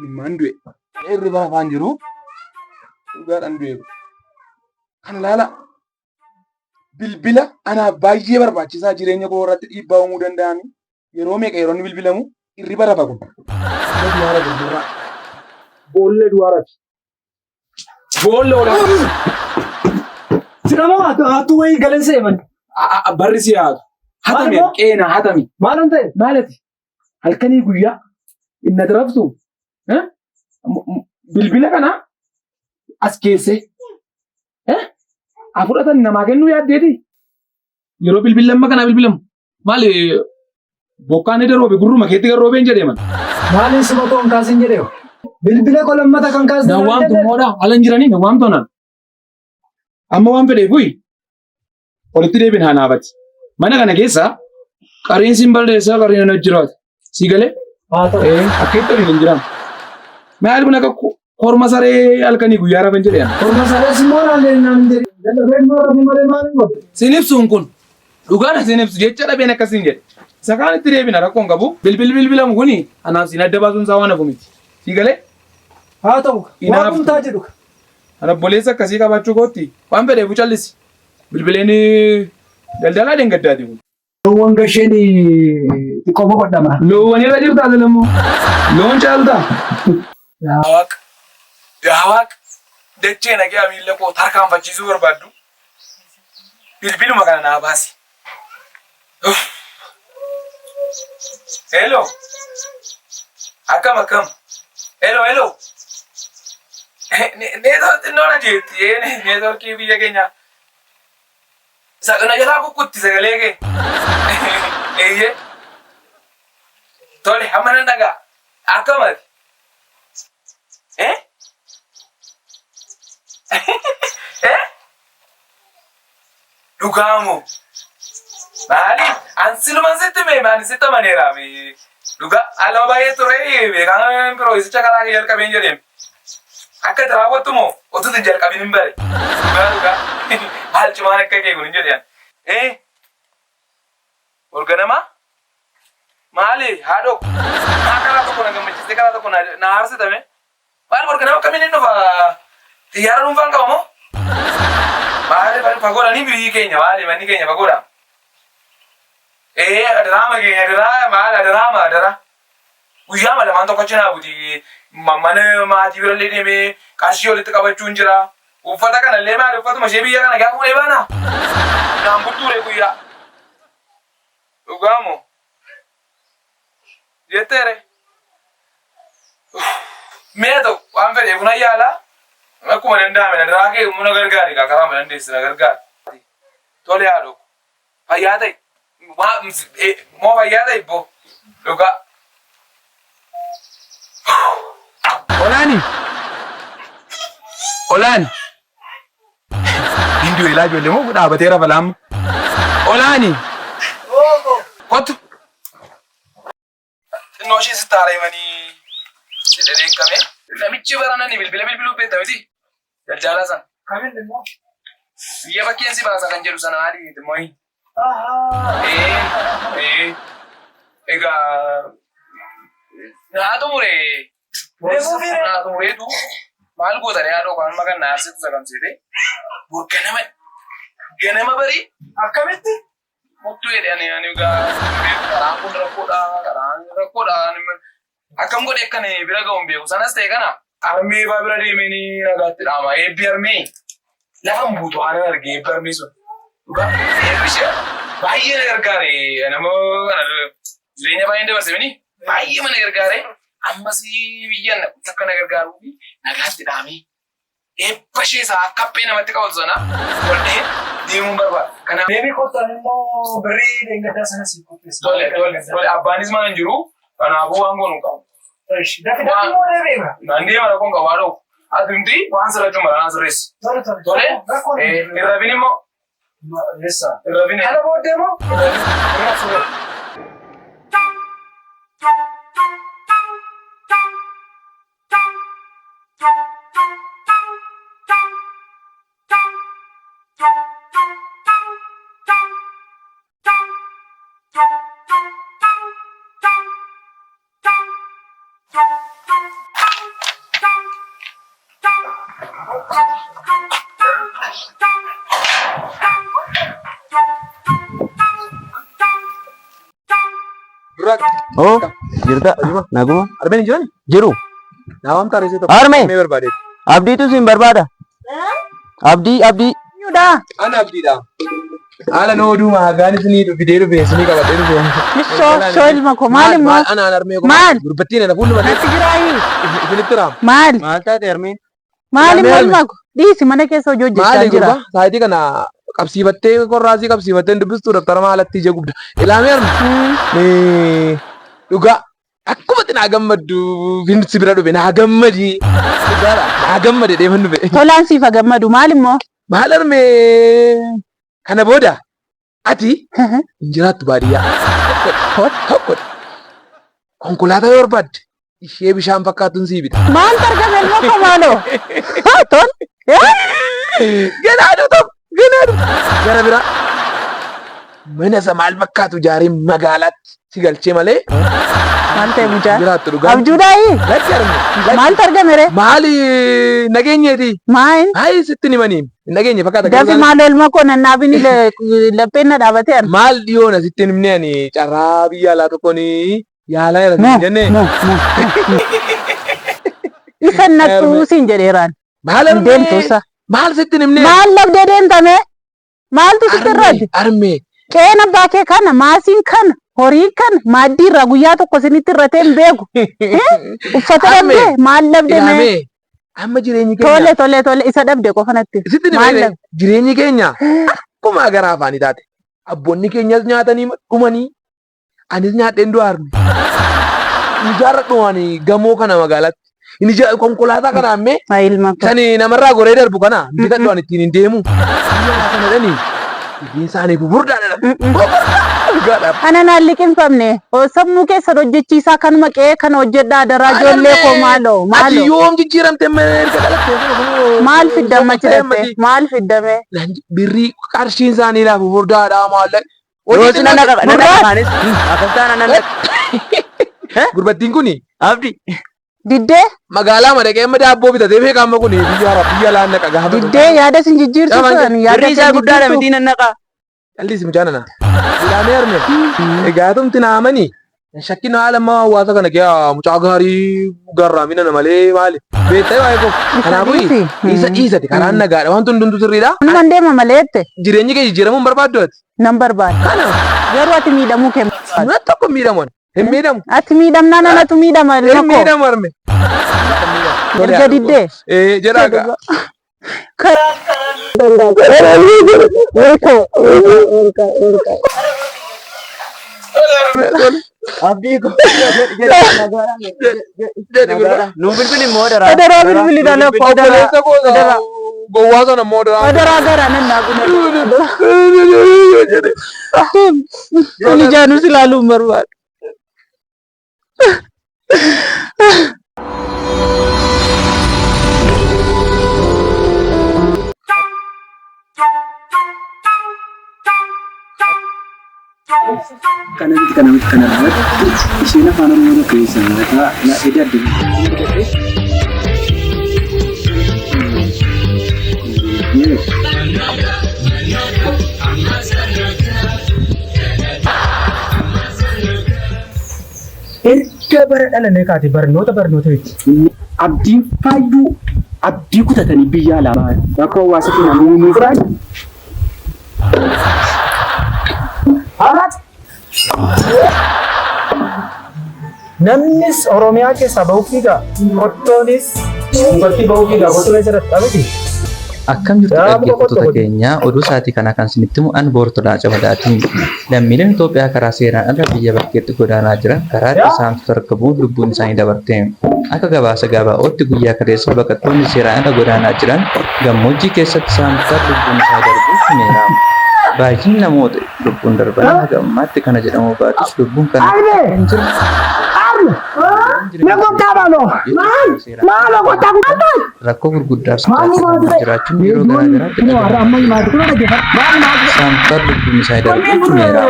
Mandue. Every one of you. Ugar and Due. Kan lala. Bilbila ana baay'ee barbaachisaa jireenya koo irratti dhiibbaa uumuu danda'an yeroo meeqa yeroo inni bilbilamu irriba lafa kun. Boolle duwwaaraati. Boolle olaanaa. Sinamoo atu wayii galansa eeman. Barri si yaadu. Hatami qeena hatami. Maalan ta'e? Maalati? Halkanii guyyaa inni adarabsu. Bilbila kana as keessee. Afuratan namaa kennuu yaaddeeti. Yeroo bilbilamma kana bilbilamu. Maali bokkaan eda roobe gurruma keetti kan roobeen jedheeman. Maali subatoo hin kaasin jedhee. Bilbila kolammata kan kaasne. Nawaamtu mooda alan jiranii nawaamtu naan. Amma waan fedheef uyi. Walitti deebiin haa naafati. Mana kana keessa qareensi hin balleessaa qareen hojjiraatu. Si galee? Haa ta'u. Akka itti waliin hin jiraam. Maal kun akka korma saree halkanii guyyaa rafan jedheeman. Korma saree simmoo naallee naan jedhe. Sinibsuun kun dhugaadha sinibsu jecha dhabeen akkasiin jedhe. Isa kaan itti deebina rakkoon qabu. Bilbilamu kuni anaaf siin adda baasuun isaa waan hafu miti. Si galee? Haa ta'u. Waan kumtaa jedhu. Ana obboleessa akkasii qabaachuu kootti waan fedheefu callisi. Bilbileen daldalaa deengadaati kun. Loowwan gasheen xiqqoo boqodhama. Loowwan irra jirtu asalamoo. Loon caaltaa. Yaa Waaq. Dachee nagee miila koo tarkaanfachiisuu barbaaddu. Bilbiluma kana naa baasi. Hello. Akkam. Hello. Neetworkii jeetti. Neetworkii biyya keenya. Sagana jalaa kukkutti sagalee kee. Eeyyee. Tole hamma nan dhagaa. Akkamati. Dhugaamo. Maali? Ansiluman sitti mee maali sitti amaneera mee? Dhuga alama baay'ee ture beekan biroo isicha karaa kee jalqabeen jedheen. Akka raawwattu moo otuu hin jalqabin hin bare. Dhuga. Haal cimaan akka kee kun hin jedheen. Organama? Maali? Haadho. Karaa tokko na gammachiiste karaa tokko na aarsitame. Maali organama kamiin hin dhufa? Xiyyaara dhuunfaan qaba moo? Maali fagoodha ni biyyi keenya maali manni keenya fagoodha. Adaraama keenya adara. Guyyaa malamaan tokko cinaa buti mana maatii birallee deemee qarshii walitti qabachuun jira. Uffata kanallee maali uffatuma ishee biyya kana gaafa fuudhee baana. Naan buttuure guyyaa. Dhugaamoo. Jetteere. Mee ta'u waan fedhee kun ayyaala. Akkuma danda'ame adaraa kee humna gargaari karaa mana dandeessi na gargaari. Tole haadho. Fayyaa ta'e. Moo fayyaa ta'e boo. Dhugaa. Olaani. Hindu ilaa ijoollee moo dhaabatee rafa laamma. Olaani. Kottu. Xinnoo ishee sitti haara'imanii jedhanii eegame. Namichi baranani bilbiluu beekta miti. Jaljaala sana. Kamiin immoo? Biyya bakkeensi baasa kan jedhu sana haali mooyi. Egaa naa xumure. Naa xumureetu maal gootanii haadhoo kan amma kan naarsitu sagamsiite. Ganama barii Akkamitti? murtuu jedhanii ani egaa karaan kun rakkoodha. Akkam godhe akkan bira ga'uun beeku sanas ta'e kana armee baa bira deemanii nagaatti dhaama eebbi armee lafa buutu aanan argee eebbi armee sun eebbi ishee baay'ee na gargaare nama jireenya baay'een dabarse mini baay'ee mana gargaare ammas biyyan akka na gargaaruu fi nagaatti dhaamee eebba ishee isaa akka haphee namatti qabatu sana godhee deemuun barbaada. Kanaaf deebii kottan immoo birrii deeggardaa sana siif qopheessa. Tole abbaanis mana hin jiru kanaafuu waan goonu qabu. Dafi immoo deebi'eera. Nandee mara kun qabaa dhoo. Atumti waan sirrachuun mara naan sirreessi. Tole irrabin immoo. Irrabin. Kana booddee immoo. Oh, jirta. Naguma. Arbeen jiran Jiru. naawam tarisee tokko Arme. mee barbaade. Abdii tu sin barbaada. Abdii. Yuudha. Ana abdiidha. Haala noo duuma hagaanis ni fidee dhufe sinii qabadhee dhufe. Soo ilma koo maal immoo? Anaan armee Maal? gurbattiin ana fuuluma Natti jiraayi. isinitti raam. Maal? Maal taate Armeen? Maal immoo Maal? ilma koo? Dhiisi mana keessa hojii hojjechaa Maali jira. gurba saayitii kana qabsiifattee korraasii qabsiifattee dubbistuu daftara maalatti ija gubda. Ilaamee arme. Dhugaa akkuma itti naa gammaddu finsi bira dhufe naa gammadi. Dhugaadha naa gammade deeman dhufe. Tolaan siifa gammadu maal immoo? Maal arme kana booda ati hin jiraattu baadiyyaa. Tokkodha. Konkolaataa yoo barbaadde ishee bishaan fakkaatuun sii bita. Maal argame ilma koo maaloo? Tol. Ganaadhu tokko ganaadhu. Gara biraa mana isa maal fakkaatu ijaaree magaalaatti si galchee malee. Maal ta'e mucaa? Jiraattu dhugaa. Abjuudhaayi. Latti arme. Maal argame ree? Maali nageenyeeti? Maal? Hayi sitti himanii nageenye fakkaata. Dafi maal ilma koo nannaabini lapheen na dhaabatee arge. Maal dhiyoona sitti himnee ani carraa biyya alaa tokkoon yaalaa irratti hin jennee. Isa nattuu siin jedheeraan. Maal arme? Deemtuusa. Maal sitti himnee? Maal labdee deemtame? Maaltu sitti irratti? Arme. Qe'een abbaa kee kana maasiin kana horii kana maaddii irraa guyyaa tokko isinitti irratee hin beeku. Uffata dhabdee maal labdee mee? Ilaamee amma jireenyi keenya. Tole isa dhabde qofa natti. Sitti himee jireenyi keenya akkuma gara afaanii taate. Abboonni keenyas nyaatanii dhumanii anis nyaadheen du'a arme. Ijaarra dhumanii gamoo kana magaalaatti. Inni konkolaataa kana ammee Ilma koo. sani namarraa goree darbu kana bitadhu ani ittiin hin deemu. Biyya kana dhani biyyi isaanii gurguddaadha. Ana naan liqinfamne sammuu keessa hojjechiisaa kanuma qe'ee kana hojjedhaa daraa ijoollee koo maaloo Ati yoom jijjiiramte erga dhalattee maal fiddama jedhame maal fiddame birrii qarshiin isaanii laafu furdaadhaa maallaqa. Rooti nan dhaqaanis. Akkasaan nan dhaqa. Gurbattiin kuni Abdii. diddee magaalaa madaqee amma daabboo bitatee beekaa amma kuni biyya laannaqa gaafa. diddee yaada sin jijjiirsisan yaada Birrii isaa guddaadha miti nan dhaqa. Calliisi mucaanana. Ilaamee arme. Egaa tumti naamanii. Shakkiin haala amma hawaasa kana kee mucaa gaarii garraamina na malee maali? Beektee waa'ee koo. Kanaafuu isa dhiisati karaan nagaadha wanti hundumtu sirriidha. Hundumaan deema maleette Jireenyi kee jijjiiramuun barbaaddu ati. nan barbaada. Garuu ati miidhamuu kee Nuna tokko miidhamuun. Hin miidhamu. ati miidhamnaa nanatu miidhama Hin ilma koo. miidhamu arme. Erga diddee. Jedhaa gaa. Abdii ko. Nu bilbili immoo daraa. Adaraa bilbili dhala koo Obboleessa koo gowwaa sana immoo daraa. adaraa garaa nan naaguna. Ani jaanus ilaaluun barbaadu. Kanamitti kana irratti isheen afaan Oromoo keessaa na edda Erga bara dhalanee kaate barnoota jechuudha. abdiin faayyuu abdii kutatanii biyya alaa bahan bakka hawaasa keenya nuumuu biraan Namnis Oromiyaa keessaa bahuu fiigaa qottoonis dubartii bahuu fiigaa qottoo irratti dhabati. Akkam jirtu dhaggeeffattoota keenya oduu isaatii kana kan isinitti mu'an boortodhaa camadaatiin lammiileen Itoophiyaa karaa seeraan ala biyya bakkeetti godaanaa jiran karaa itti saamtota argamuun lubbuun isaanii dabarte. Akka gabaasa gabaa'ootti guyyaa kaleessa baqattoonni seeraan ala godaanaa jiran gammoojjii keessatti saamtota lubbuun isaa darbuuf himeera. Baay'inni namoota lubbuun darban haga ammaatti kana jedhamu baatus lubbuun kana hin jiru. rakkoo gurguddaaf jiraachuun yeroo garaagaraatti saamtar lubbuun isaa darbuutumeera.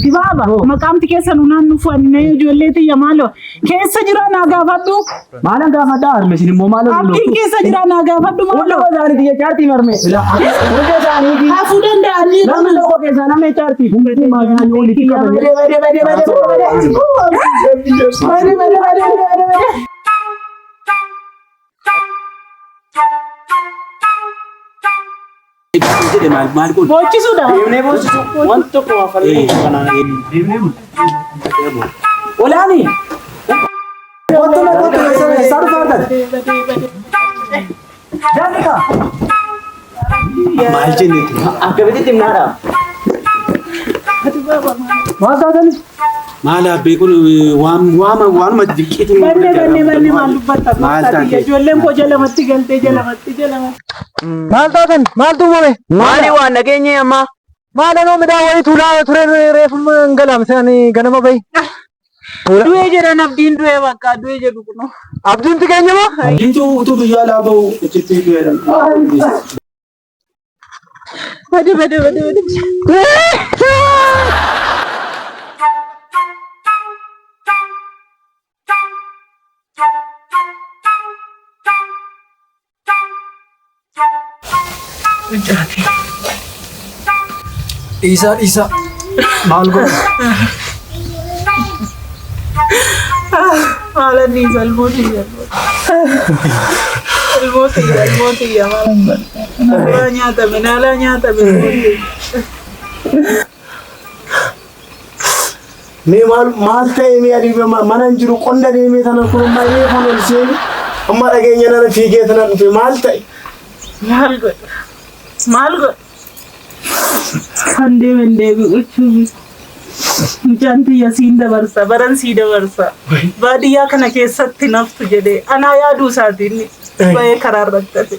Dibaaba maqaamti keessa nu naannufu ani ijoollee tiyya maaloo keessa jira naa gaafadhu. Maala gaafadhaa harmesin immoo maala Abdiin keessa jira naa gaafadhu maaloo. Zaani tiyya chaartii marme. Hunda isaanii Hafuu danda'anii namni tokko keessaa namni chaartii. Hundee maagaa yoo litti qabate. Bochisuudha. Deemnee boosisu wanti tokko hafallee kanaan deemnee olaani. Wattuma sarfaatan. Jaalika. Maal jenneeti? Akka bitti himnaadha. Maal taatani? Maal abbee kun waanuma diqqeetu Banne maal dubbata? Maal taate? Ijoolleen koo jalamatti galtee jalamatti. Maal taatan? Maaltu uumame? Maali waan nageenye amma? Maalanoo midhaan wayii tuulaa ture reefuma galaamsanii ganama bahi. Du'ee jedhan abdiin du'ee bakka du'ee jedhu kunoo. Abdiin keenya moo? utuu biyyaa laaba'u itti du'eedha. Bade. Isa maal godha? Haalaan ni salmootiyya maal nyaatame. Mee maal ta'e mee adiiba mana hin jiru qonna deemee sana kun maayee kan ol seeni amma dhageenya nana fiigee sana dhufe maal ta'e? Maal godha? Kan deemen deebi'uchuufi. Mucaan tiyya siin dabarsa, baran sii dabarsa. Baadiyyaa kana keessatti naftu jedhee anaa yaaduu isaatiin bahee karaa irratti hafe.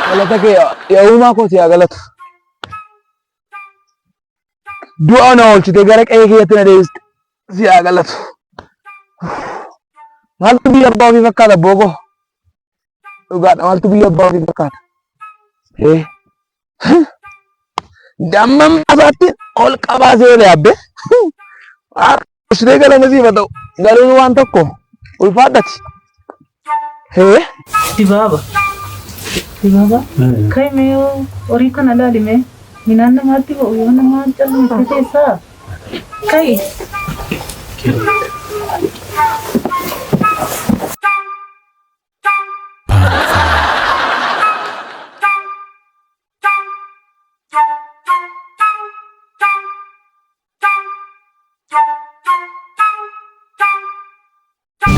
Galata kee yaa uumaa kooti yaa galatu. Du'a na oolchite gara qe'ee keetti na deebiste si yaa galatu. Maaltu biyya abbaa ofii fakkaata booko? Dhugaadha maaltu biyya abbaa ofii fakkaata? Damman baasaatti ol qabaasee oole abbe. Oolchitee galama siifa ta'u galuun waan tokko ulfaadhati. Dibaaba. Kai mee horii kana laalime minaan namaatti ba'u yoo namaa callisee keessaa kai.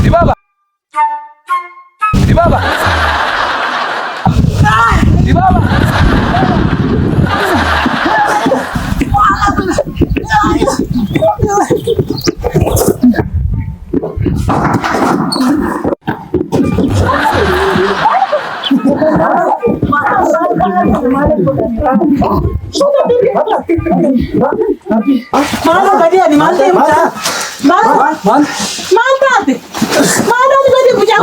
Dibaba! Dibaba! Dibaba! Maal gadi ani maal ta'e mucaa? Maal taate? Maal ani gadi mucaa?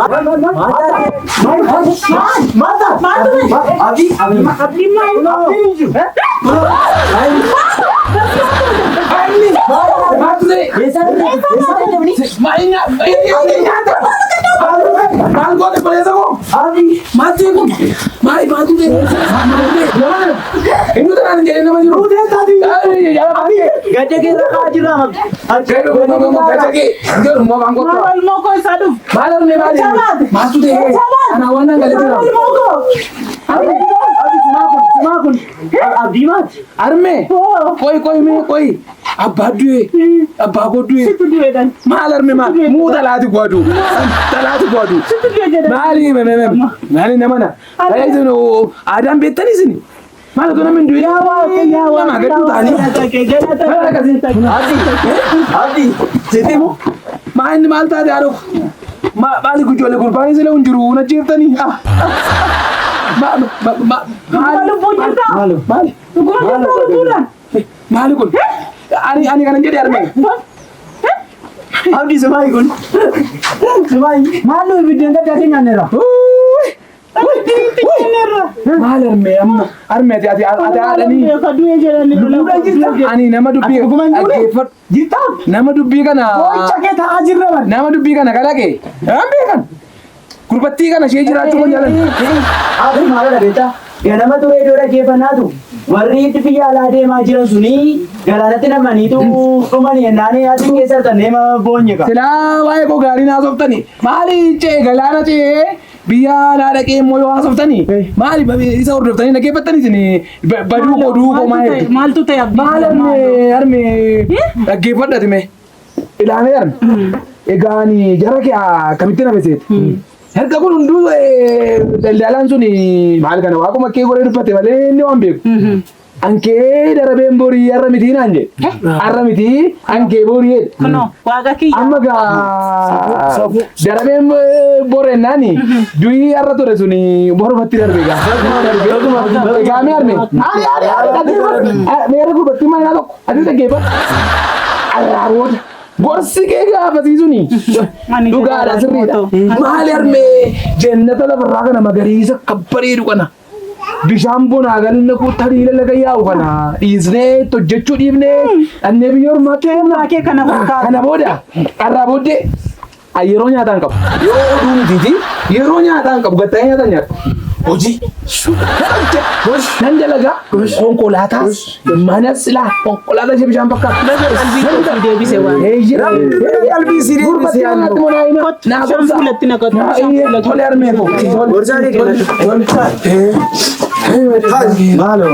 waan jedhee nama jiru. Gadda keessa kaa jira. Maal moko isa dhuf. Maal arme maal? Maaltu ta'e? Ana waan nan galee jira. Maal moko. Abdii maati? Arme. Koi. Abbaa du'e. Abbaa koo du'e. Situ du'eedhaan. Maal arme maal? Muu talaati gwadu. Talaati gwadu. Situ du'e jedhan. Maali namana? Aadaan beektanii isin? Maal otoo namni du'e? Nama gaddu ta'anii. Abdii. Sitti moo? Maal taate haadha? Maali ijoollee gurbaan sila hin jiru na jeeftanii? Maali kun? Ani kanan jedhe arme. Abdii Sumaayi kun. Sumaayi. Maal ibiddeen gadda keenya nira. Maal arme amma? Arme ati haadhanii. Ka du'e jedhani. Ani nama dubbii dhaggeeffadhu. Nama dubbii kana. Nama dubbii kana kalaqe. Waan beekan. Gurbattii kana ishee jiraachuu kan jaalladhu. Abdii maal dhabeetta? Ganama ture iddoo dhaggeeffannaatu. Warri itti biyya alaa deemaa jiran suni galaanatti namaniitu dhumanii yennaanii adii keessa tanneema boonye qaba. Silaa waa'ee koo gaarii naasoftani. Maali cee galaana cee biyya alaa dhaqee immoo yoo haasoftani. Maali isa hordoftanii dhaggeeffattanii isin baduu koo maal? Maaltu ta'e abdii? Maal arme dhaggeeffadhati mee? Ilaamee arme. Egaan jara kee akkamitti na beseeti? Erga kun hunduu daldalaan sun maal kana waaquma kee godhee dubbate malee inni waan beeku. Ankee darabeen borii har'a mitii naan jedhe. Har'a mitii ankee borii jedhe. Kunoo waaqa kiyya. Amma gaa darabeen boreennaani du'ii har'a ture sun borumatti darbe gaa. Egaa mee arme? Meera gurbattii maayinaa tokko adii dhaggeeffadhu. Arroota. Gorsi kee gaafasiisuni. Dhugaadha sirriidha. Maali armee jannata lafarraa kana magariisa kabbareedu kana. Bishaan bonaa galna tariila laga yaa'u kana dhiisnee hojjechuu dhiifnee dhannee biyya ormaa kee kana fakkaata. Kana booda har'aa booddee yeroo nyaataan qabu. Yoo oduu mitiiti yeroo nyaataan qabu gatta'ee nyaataan nyaata. Hojii. Nan dalagaa konkolaataa manas ilaa konkolaataa ishee bishaan fakkaatu. Qalbii deebisee waan. Qalbii si deebisee yaaduu. Naa gorsa. Fuulatti naqatu. Tole armee koo. Gorsaa kee kenna. Maalo.